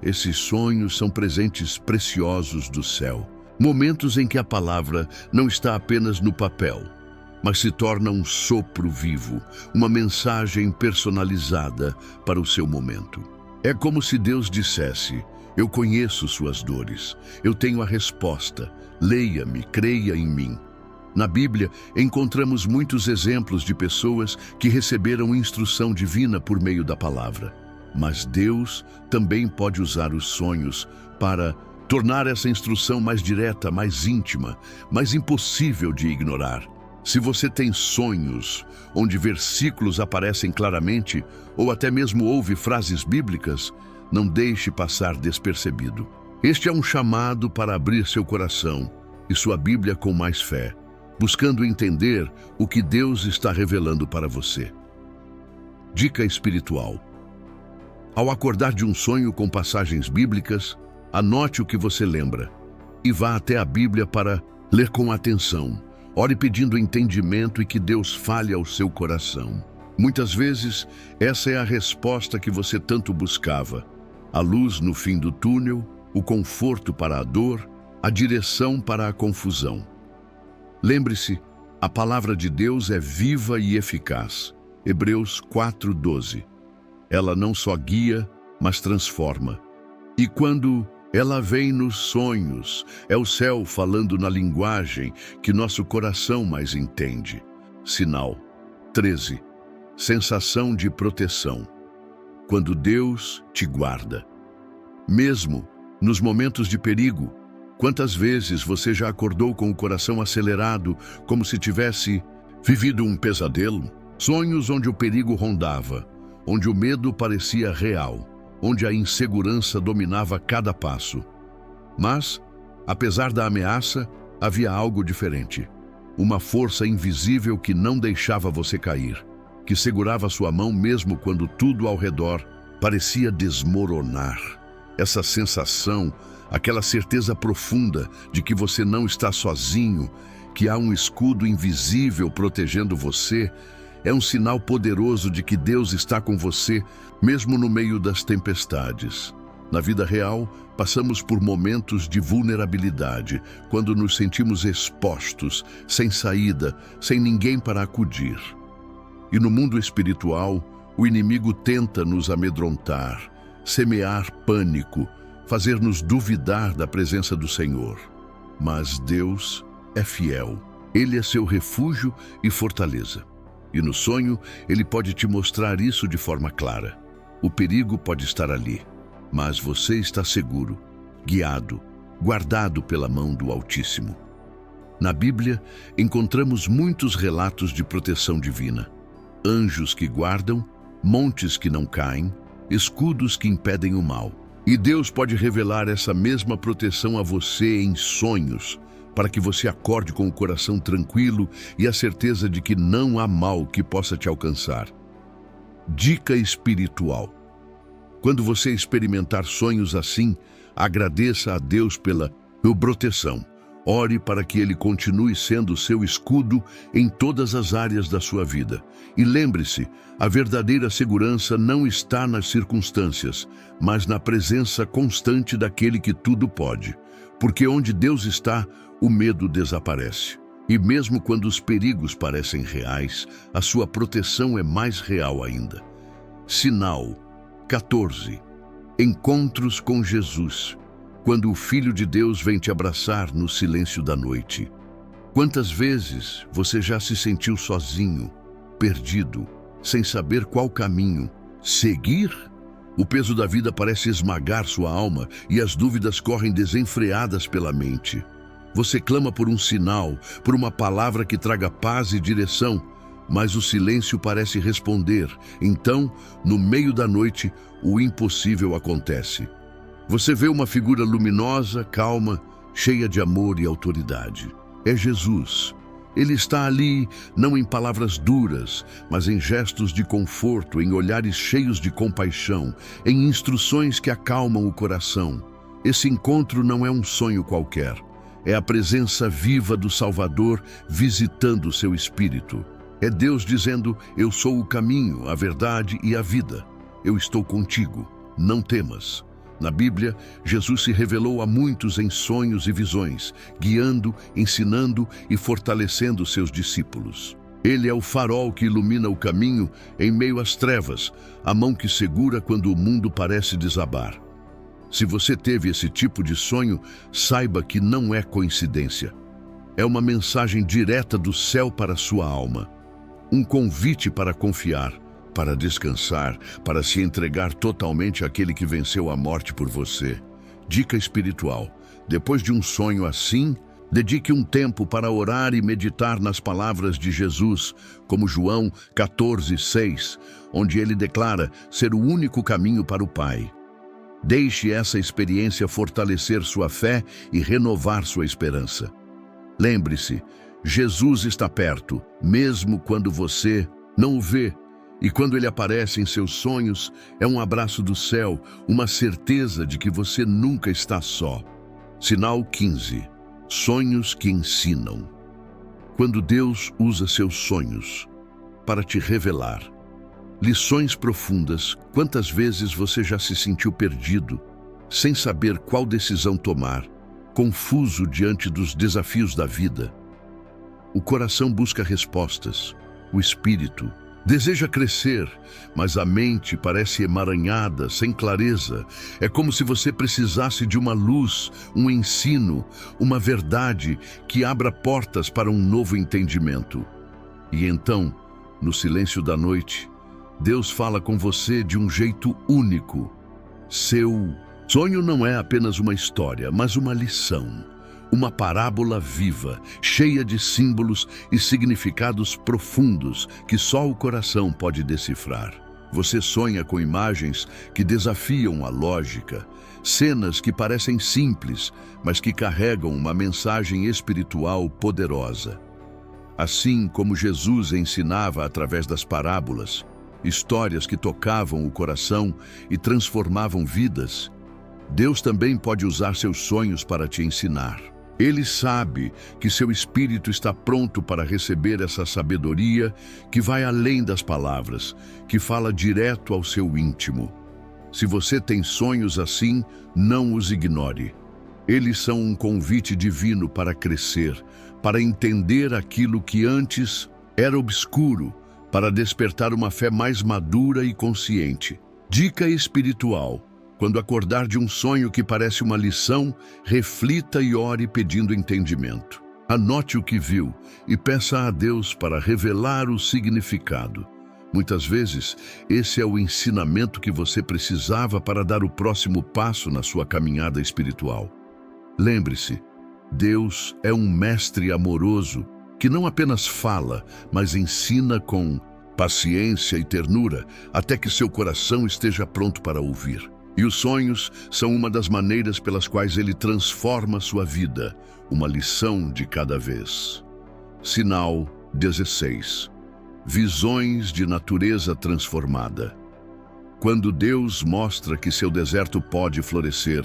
Esses sonhos são presentes preciosos do céu. Momentos em que a palavra não está apenas no papel, mas se torna um sopro vivo, uma mensagem personalizada para o seu momento. É como se Deus dissesse: eu conheço suas dores, eu tenho a resposta, leia-me, creia em mim. Na Bíblia, encontramos muitos exemplos de pessoas que receberam instrução divina por meio da palavra. Mas Deus também pode usar os sonhos para tornar essa instrução mais direta, mais íntima, mais impossível de ignorar. Se você tem sonhos onde versículos aparecem claramente, ou até mesmo ouve frases bíblicas, não deixe passar despercebido. Este é um chamado para abrir seu coração e sua Bíblia com mais fé, buscando entender o que Deus está revelando para você. Dica espiritual: ao acordar de um sonho com passagens bíblicas, anote o que você lembra e vá até a Bíblia para ler com atenção. Ore pedindo entendimento e que Deus fale ao seu coração. Muitas vezes, essa é a resposta que você tanto buscava. A luz no fim do túnel, o conforto para a dor, a direção para a confusão. Lembre-se, a palavra de Deus é viva e eficaz. Hebreus 4:12. Ela não só guia, mas transforma. E quando ela vem nos sonhos, é o céu falando na linguagem que nosso coração mais entende. Sinal 13. Sensação de proteção. Quando Deus te guarda. Mesmo nos momentos de perigo, quantas vezes você já acordou com o coração acelerado, como se tivesse vivido um pesadelo? Sonhos onde o perigo rondava, onde o medo parecia real, onde a insegurança dominava cada passo. Mas, apesar da ameaça, havia algo diferente. Uma força invisível que não deixava você cair, que segurava sua mão mesmo quando tudo ao redor parecia desmoronar. Essa sensação, aquela certeza profunda de que você não está sozinho, que há um escudo invisível protegendo você, é um sinal poderoso de que Deus está com você, mesmo no meio das tempestades. Na vida real, passamos por momentos de vulnerabilidade, quando nos sentimos expostos, sem saída, sem ninguém para acudir. E no mundo espiritual, o inimigo tenta nos amedrontar, semear pânico, fazer-nos duvidar da presença do Senhor. Mas Deus é fiel. Ele é seu refúgio e fortaleza. E no sonho, Ele pode te mostrar isso de forma clara. O perigo pode estar ali, mas você está seguro, guiado, guardado pela mão do Altíssimo. Na Bíblia, encontramos muitos relatos de proteção divina. Anjos que guardam, montes que não caem, escudos que impedem o mal. E Deus pode revelar essa mesma proteção a você em sonhos, para que você acorde com o coração tranquilo e a certeza de que não há mal que possa te alcançar. Dica espiritual: quando você experimentar sonhos assim, agradeça a Deus pela proteção. Ore para que Ele continue sendo seu escudo em todas as áreas da sua vida. E lembre-se, a verdadeira segurança não está nas circunstâncias, mas na presença constante daquele que tudo pode. Porque onde Deus está, o medo desaparece. E mesmo quando os perigos parecem reais, a sua proteção é mais real ainda. Sinal 14. Encontros com Jesus. Quando o Filho de Deus vem te abraçar no silêncio da noite. Quantas vezes você já se sentiu sozinho, perdido, sem saber qual caminho seguir? O peso da vida parece esmagar sua alma e as dúvidas correm desenfreadas pela mente. Você clama por um sinal, por uma palavra que traga paz e direção, mas o silêncio parece responder. Então, no meio da noite, o impossível acontece. Você vê uma figura luminosa, calma, cheia de amor e autoridade. É Jesus. Ele está ali, não em palavras duras, mas em gestos de conforto, em olhares cheios de compaixão, em instruções que acalmam o coração. Esse encontro não é um sonho qualquer. É a presença viva do Salvador visitando seu espírito. É Deus dizendo: eu sou o caminho, a verdade e a vida. Eu estou contigo, não temas. Na Bíblia, Jesus se revelou a muitos em sonhos e visões, guiando, ensinando e fortalecendo seus discípulos. Ele é o farol que ilumina o caminho em meio às trevas, a mão que segura quando o mundo parece desabar. Se você teve esse tipo de sonho, saiba que não é coincidência. É uma mensagem direta do céu para a sua alma. Um convite para confiar, para descansar, para se entregar totalmente àquele que venceu a morte por você. Dica espiritual: depois de um sonho assim, dedique um tempo para orar e meditar nas palavras de Jesus, como João 14:6, onde ele declara ser o único caminho para o Pai. Deixe essa experiência fortalecer sua fé e renovar sua esperança. Lembre-se, Jesus está perto, mesmo quando você não o vê. E quando ele aparece em seus sonhos, é um abraço do céu, uma certeza de que você nunca está só. Sinal 15. Sonhos que ensinam. Quando Deus usa seus sonhos para te revelar lições profundas, quantas vezes você já se sentiu perdido, sem saber qual decisão tomar, confuso diante dos desafios da vida? O coração busca respostas, o espírito deseja crescer, mas a mente parece emaranhada, sem clareza. É como se você precisasse de uma luz, um ensino, uma verdade que abra portas para um novo entendimento. E então, no silêncio da noite, Deus fala com você de um jeito único. Seu sonho não é apenas uma história, mas uma lição. Uma parábola viva, cheia de símbolos e significados profundos que só o coração pode decifrar. Você sonha com imagens que desafiam a lógica, cenas que parecem simples, mas que carregam uma mensagem espiritual poderosa. Assim como Jesus ensinava através das parábolas, histórias que tocavam o coração e transformavam vidas, Deus também pode usar seus sonhos para te ensinar. Ele sabe que seu espírito está pronto para receber essa sabedoria que vai além das palavras, que fala direto ao seu íntimo. Se você tem sonhos assim, não os ignore. Eles são um convite divino para crescer, para entender aquilo que antes era obscuro, para despertar uma fé mais madura e consciente. Dica espiritual: quando acordar de um sonho que parece uma lição, reflita e ore pedindo entendimento. Anote o que viu e peça a Deus para revelar o significado. Muitas vezes, esse é o ensinamento que você precisava para dar o próximo passo na sua caminhada espiritual. Lembre-se, Deus é um mestre amoroso que não apenas fala, mas ensina com paciência e ternura até que seu coração esteja pronto para ouvir. E os sonhos são uma das maneiras pelas quais ele transforma sua vida, uma lição de cada vez. Sinal 16. Visões de natureza transformada. Quando Deus mostra que seu deserto pode florescer,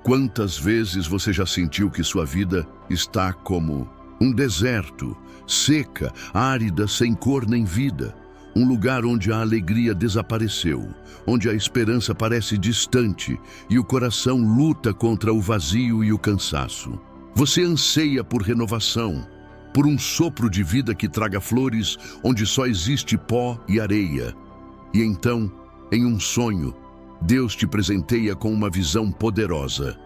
quantas vezes você já sentiu que sua vida está como um deserto, seca, árida, sem cor nem vida? Um lugar onde a alegria desapareceu, onde a esperança parece distante e o coração luta contra o vazio e o cansaço. Você anseia por renovação, por um sopro de vida que traga flores onde só existe pó e areia. E então, em um sonho, Deus te presenteia com uma visão poderosa.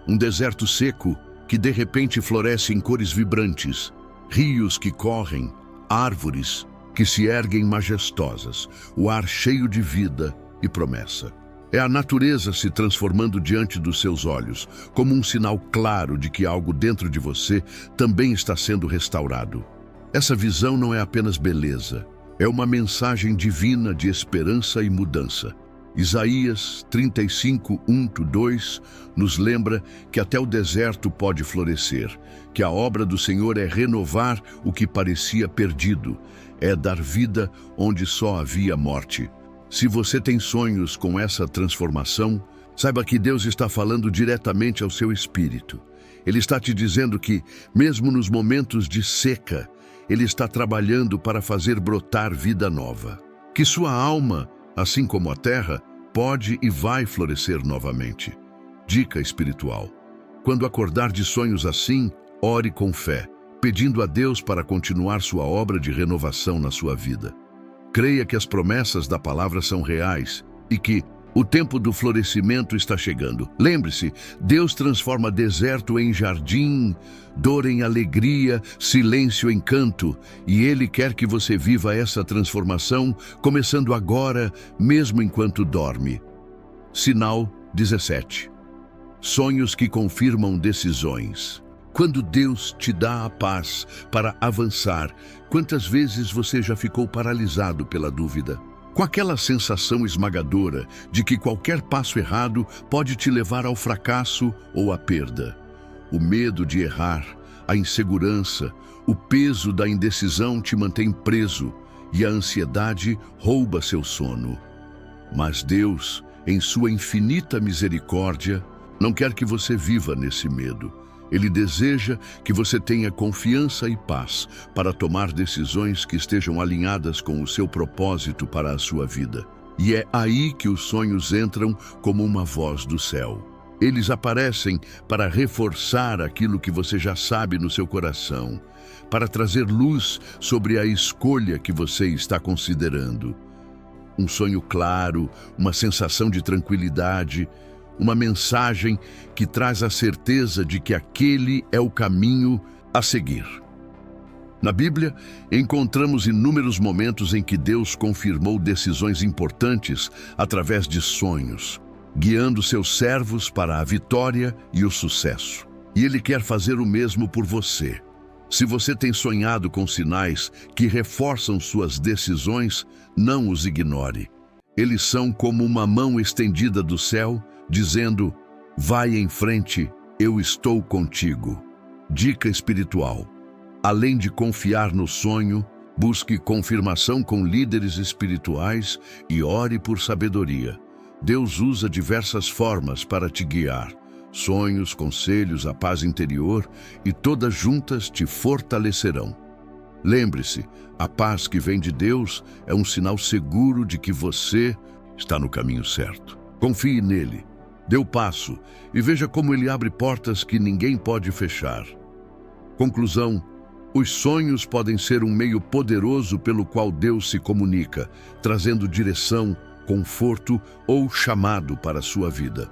Um deserto seco que de repente floresce em cores vibrantes, rios que correm, árvores que se erguem majestosas, o ar cheio de vida e promessa. É a natureza se transformando diante dos seus olhos, como um sinal claro de que algo dentro de você também está sendo restaurado. Essa visão não é apenas beleza, é uma mensagem divina de esperança e mudança. Isaías 35, 1-2 nos lembra que até o deserto pode florescer, que a obra do Senhor é renovar o que parecia perdido, é dar vida onde só havia morte. Se você tem sonhos com essa transformação, saiba que Deus está falando diretamente ao seu espírito. Ele está te dizendo que, mesmo nos momentos de seca, Ele está trabalhando para fazer brotar vida nova. Que sua alma, assim como a terra, pode e vai florescer novamente. Dica espiritual: quando acordar de sonhos assim, ore com fé, pedindo a Deus para continuar sua obra de renovação na sua vida. Creia que as promessas da palavra são reais e que o tempo do florescimento está chegando. Lembre-se, Deus transforma deserto em jardim, dor em alegria, silêncio em canto, e Ele quer que você viva essa transformação, começando agora, mesmo enquanto dorme. Sinal 17. Sonhos que confirmam decisões. Quando Deus te dá a paz para avançar, quantas vezes você já ficou paralisado pela dúvida? Com aquela sensação esmagadora de que qualquer passo errado pode te levar ao fracasso ou à perda. O medo de errar, a insegurança, o peso da indecisão te mantém preso e a ansiedade rouba seu sono. Mas Deus, em sua infinita misericórdia, não quer que você viva nesse medo. Ele deseja que você tenha confiança e paz para tomar decisões que estejam alinhadas com o seu propósito para a sua vida. E é aí que os sonhos entram como uma voz do céu. Eles aparecem para reforçar aquilo que você já sabe no seu coração, para trazer luz sobre a escolha que você está considerando. Um sonho claro, uma sensação de tranquilidade, uma mensagem que traz a certeza de que aquele é o caminho a seguir. Na Bíblia, encontramos inúmeros momentos em que Deus confirmou decisões importantes através de sonhos, guiando seus servos para a vitória e o sucesso. E Ele quer fazer o mesmo por você. Se você tem sonhado com sinais que reforçam suas decisões, não os ignore. Eles são como uma mão estendida do céu, dizendo: vai em frente, eu estou contigo. Dica espiritual: além de confiar no sonho, busque confirmação com líderes espirituais e ore por sabedoria. Deus usa diversas formas para te guiar. Sonhos, conselhos, a paz interior, e todas juntas te fortalecerão. Lembre-se, a paz que vem de Deus é um sinal seguro de que você está no caminho certo. Confie nele. Dê o passo e veja como ele abre portas que ninguém pode fechar. Conclusão: os sonhos podem ser um meio poderoso pelo qual Deus se comunica, trazendo direção, conforto ou chamado para a sua vida.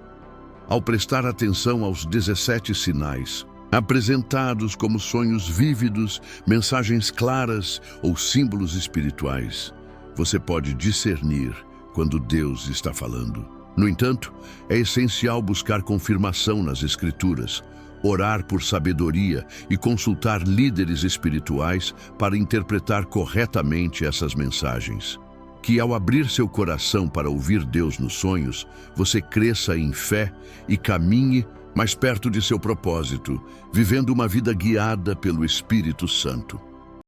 Ao prestar atenção aos 17 sinais, apresentados como sonhos vívidos, mensagens claras ou símbolos espirituais, você pode discernir quando Deus está falando. No entanto, é essencial buscar confirmação nas Escrituras, orar por sabedoria e consultar líderes espirituais para interpretar corretamente essas mensagens. Que ao abrir seu coração para ouvir Deus nos sonhos, você cresça em fé e caminhe mais perto de seu propósito, vivendo uma vida guiada pelo Espírito Santo.